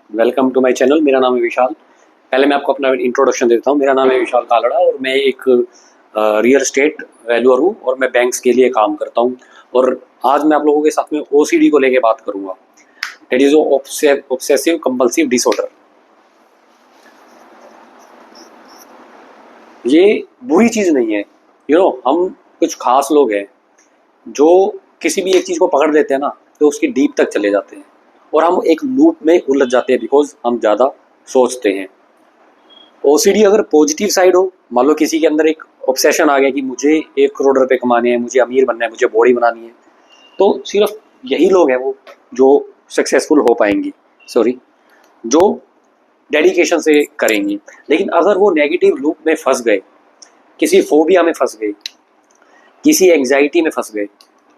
Welcome to my channel. मेरा नाम है विशाल। पहले मैं आपको अपना इंट्रोडक्शन देता हूँ। मेरा नाम है विशाल कालड़ा और मैं एक रियल एस्टेट वैल्यूअर हूँ और मैं बैंक्स के लिए काम करता हूँ। और आज मैं आप लोगों के साथ में ओसीडी को लेके बात करूँगा। That is obsessive compulsive disorder. ये बुरी चीज़ नहीं है। हम कुछ खास लोग हैं जो किसी भी एक चीज़ को पकड़ लेते हैं ना, तो उसकी डीप तक चले जाते हैं और हम एक लूप में उलझ जाते हैं बिकॉज हम ज़्यादा सोचते हैं। ओसीडी अगर पॉजिटिव साइड हो, मान लो किसी के अंदर एक ऑब्सेशन आ गया कि मुझे 1 करोड़ रुपए कमाने हैं, मुझे अमीर बनना है, मुझे बॉडी बनानी है, तो सिर्फ यही लोग हैं वो जो सक्सेसफुल हो पाएंगे, सॉरी, जो डेडिकेशन से करेंगे। लेकिन अगर वो नेगेटिव लूप में फंस गए, किसी फोबिया में फंस गए, किसी एंग्जाइटी में फंस गए,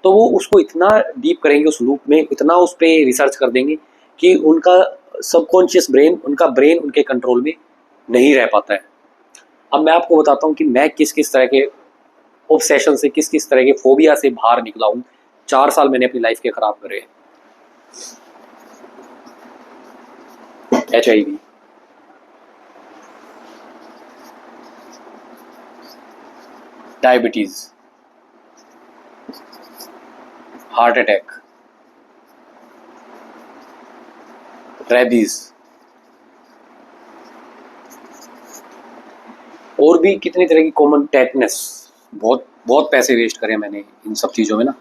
तो वो उसको इतना डीप करेंगे उस लूप में, इतना उस पर रिसर्च कर देंगे कि उनका सबकॉन्शियस ब्रेन, उनका ब्रेन उनके कंट्रोल में नहीं रह पाता है। अब मैं आपको बताता हूँ कि मैं किस किस तरह के ऑब्सेशन से, किस किस तरह के फोबिया से बाहर निकला हूँ। 4 साल मैंने अपनी लाइफ के खराब करे। HIV, diabetes, heart attack, rabies और भी कितनी तरह की कॉमन टेटनेस। बहुत बहुत पैसे वेस्ट करे मैंने इन सब चीज़ों में ना।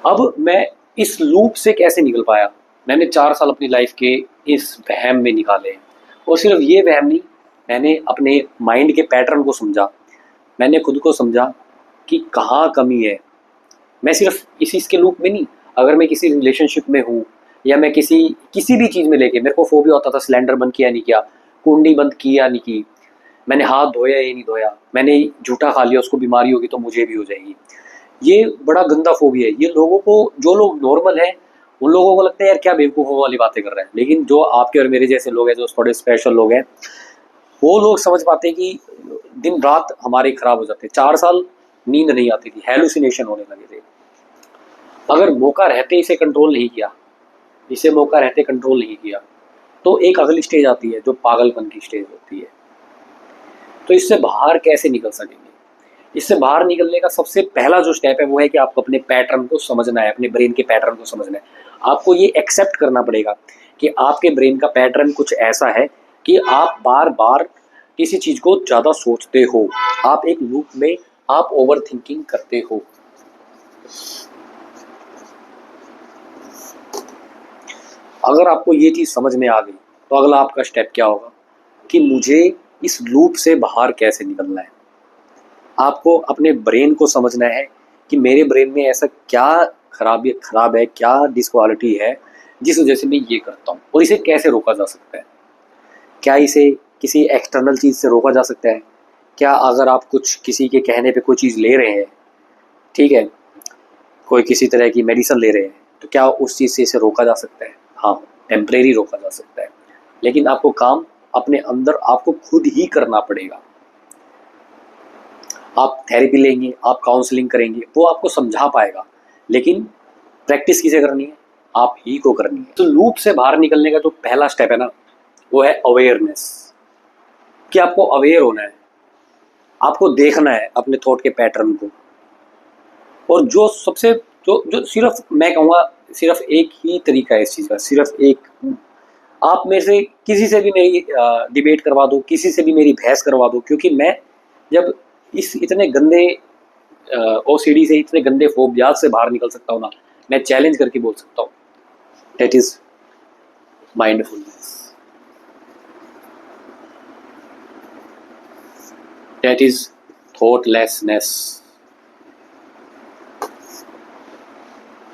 अब मैं इस लूप से कैसे निकल पाया? मैंने 4 साल अपनी लाइफ के इस वहम में निकाले। और सिर्फ ये वहम नहीं, मैंने अपने माइंड के पैटर्न को समझा, मैंने खुद को समझा कि कहाँ कमी है। मैं सिर्फ इसी इसके लूप में नहीं, अगर मैं किसी रिलेशनशिप में हूँ या मैं किसी किसी भी चीज़ में लेके, मेरे को फोबिया होता था सिलेंडर बंद किया नहीं किया, कुंडी बंद किया नहीं की, मैंने हाथ धोया या नहीं धोया, मैंने झूठा खा लिया, उसको बीमारी होगी तो मुझे भी हो जाएगी। ये बड़ा गंदा फोबिया है। ये लोगों को, जो लोग नॉर्मल हैं, उन लोगों को लगता है यार क्या बेवकूफ़ों वाली बातें कर रहे हैं। लेकिन जो आपके और मेरे जैसे लोग हैं, जो थोड़े स्पेशल लोग हैं, वो लोग समझ पाते हैं कि दिन रात हमारे खराब हो जाते हैं। 4 साल नींद नहीं आती थी, हेलुसिनेशन होने लगे थे। अगर मौका रहते इसे कंट्रोल नहीं किया, इसे मौका रहते कंट्रोल नहीं किया, तो एक अगली स्टेज आती है जो पागलपन की स्टेज होती है। तो इससे बाहर कैसे निकल सकेंगे? इससे बाहर निकलने का सबसे पहला जो स्टेप है वो है कि आपको अपने पैटर्न को समझना है, अपने ब्रेन के पैटर्न को समझना है। आपको ये एक्सेप्ट करना पड़ेगा कि आपके ब्रेन का पैटर्न कुछ ऐसा है कि आप बार बार किसी चीज़ को ज़्यादा सोचते हो, आप एक लूप में, आप ओवर थिंकिंग करते हो। अगर आपको ये चीज़ समझ में आ गई तो अगला आपका स्टेप क्या होगा कि मुझे इस लूप से बाहर कैसे निकलना है। आपको अपने ब्रेन को समझना है कि मेरे ब्रेन में ऐसा क्या खराब है, क्या डिसक्वालिटी है जिस वजह से मैं ये करता हूँ, और इसे कैसे रोका जा सकता है। क्या इसे किसी एक्सटर्नल चीज़ से रोका जा सकता है? क्या अगर आप कुछ किसी के कहने पे कोई चीज़ ले रहे हैं, ठीक है, कोई किसी तरह की मेडिसिन ले रहे हैं, तो क्या उस चीज़ से इसे रोका जा सकता है? हाँ, टेम्परेरी रोका जा सकता है। लेकिन आपको काम अपने अंदर आपको खुद ही करना पड़ेगा। आप थेरेपी लेंगे, आप काउंसलिंग करेंगे, वो आपको समझा पाएगा, लेकिन प्रैक्टिस किसे करनी है? आप ही को करनी है। तो लूप से बाहर निकलने का जो पहला स्टेप है ना, वो है अवेयरनेस। कि आपको अवेयर होना है, आपको देखना है अपने थॉट के पैटर्न को। और जो सबसे जो जो सिर्फ मैं कहूँगा, सिर्फ एक ही तरीका है इस चीज़ का, सिर्फ एक। आप मेरे से किसी से भी मेरी डिबेट करवा दो, किसी से भी मेरी बहस करवा दो, क्योंकि मैं जब इस इतने गंदे ओसीडी से, इतने गंदे फोबियाज से बाहर निकल सकता हूँ ना, मैं चैलेंज करके बोल सकता हूँ, that is mindfulness, that is thoughtlessness.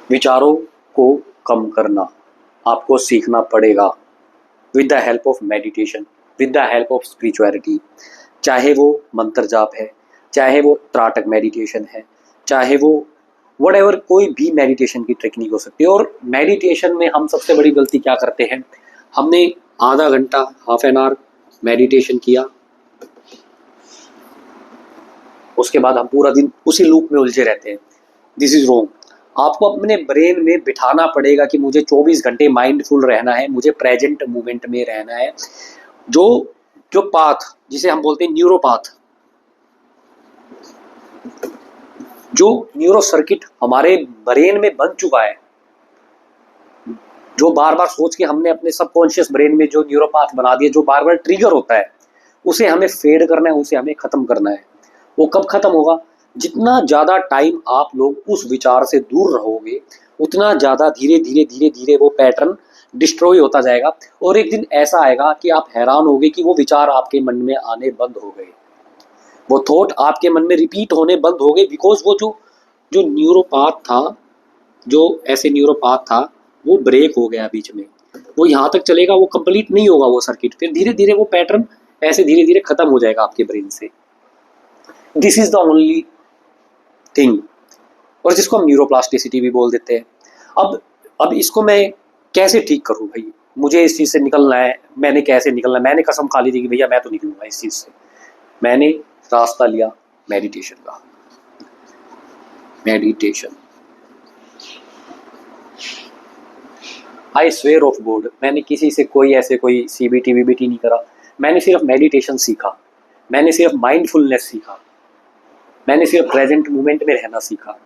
विचारों को कम करना आपको सीखना पड़ेगा with the help of meditation, with the help of spirituality. चाहे वो मंत्र जाप है, चाहे वो त्राटक मेडिटेशन है, चाहे वो वट कोई भी मेडिटेशन की टेक्निक हो सकती है। और मेडिटेशन में हम सबसे बड़ी गलती क्या करते हैं? हमने आधा घंटा, हाफ एन आवर मेडिटेशन किया, उसके बाद हम पूरा दिन उसी लूप में उलझे रहते हैं। This is wrong. आपको अपने ब्रेन में बिठाना पड़ेगा कि मुझे 24 घंटे माइंडफुल रहना है, मुझे प्रेजेंट मोमेंट में रहना है। जो जो पाथ जिसे हम बोलते हैं न्यूरोपाथ, जो न्यूरो सर्किट हमारे ब्रेन में बन चुका है, जो बार बार सोच के हमने अपने सबकॉन्शियस ब्रेन में जो न्यूरोपाथ बना दिए, जो बार बार ट्रिगर होता है, उसे हमें फेड करना है, उसे हमें खत्म करना है। वो कब खत्म होगा? जितना ज्यादा टाइम आप लोग उस विचार से दूर रहोगे, उतना ज्यादा धीरे धीरे धीरे धीरे वो पैटर्न डिस्ट्रॉय होता जाएगा। और एक दिन ऐसा आएगा कि आप हैरान होगे कि वो विचार आपके मन में आने बंद हो गए, वो थॉट आपके मन में रिपीट होने बंद हो गए, बिकॉज वो जो जो न्यूरोपाथ था, जो ऐसे न्यूरोपाथ था, वो ब्रेक हो गया बीच में। वो यहाँ तक चलेगा, वो कंप्लीट नहीं होगा वो सर्किट, फिर धीरे धीरे वो पैटर्न ऐसे धीरे धीरे खत्म हो जाएगा आपके ब्रेन से। This is the only thing, और जिसको हम न्यूरोप्लास्टिसिटी भी बोल देते हैं। अब इसको मैं कैसे ठीक करूं भाई? मुझे इस चीज़ से निकलना है, मैंने कैसे निकलना है? मैंने कसम खा ली थी कि भैया मैं तो निकलूंगा इस चीज़ से। मैंने रास्ता लिया मेडिटेशन का। Meditation, I swear of God, मैंने किसी से कोई ऐसे कोई सीबीटी वीबीटी नहीं करा। मैंने सिर्फ मेडिटेशन सीखा, मैंने सिर्फ माइंडफुलनेस सीखा, मैंने सिर्फ प्रेजेंट मोमेंट में रहना सीखा।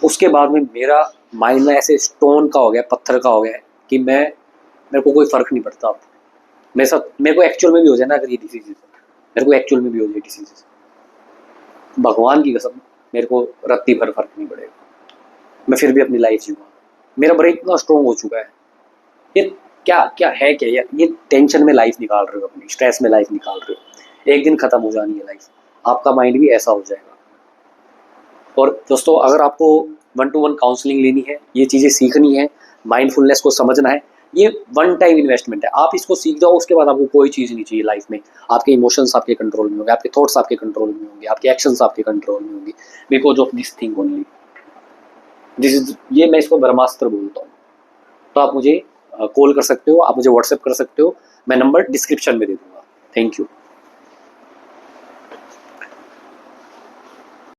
उसके बाद में मेरा माइंड में ऐसे स्टोन का हो गया, पत्थर का हो गया कि मेरे को कोई फर्क नहीं पड़ता अब। मेरे को एक्चुअल में भी हो जाए ना अगर ये डिसीजेज, मेरे को एक्चुअल में भी हो जाए डिसीजेज, भगवान की कसम मेरे को रत्ती भर फर्क नहीं पड़ेगा, मैं फिर भी अपनी लाइफ जीऊँगा। मेरा ब्रेन इतना स्ट्रॉन्ग हो चुका है। ये क्या क्या है, क्या यार? ये टेंशन में लाइफ निकाल रहे हो, अपनी स्ट्रेस में लाइफ निकाल रहे हो, एक दिन खत्म हो जानी है लाइफ। आपका माइंड भी ऐसा हो जाएगा। और दोस्तों, अगर आपको 1-to-1 काउंसलिंग लेनी है, ये चीज़ें सीखनी है, माइंडफुलनेस को समझना है, ये वन टाइम इन्वेस्टमेंट है। आप इसको सीख जाओ, उसके बाद आपको कोई चीज़ नहीं चाहिए लाइफ में। आपके इमोशंस आपके कंट्रोल में होंगे, आपके थॉट्स आपके कंट्रोल में होंगे, आपके एक्शंस आपके कंट्रोल में होंगे, because of this thing only. This is, ये मैं इसको ब्रह्मास्त्र बोलता हूँ। तो आप मुझे कॉल कर सकते हो, आप मुझे व्हाट्सएप कर सकते हो, मैं नंबर डिस्क्रिप्शन में दे दूंगा। Thank you.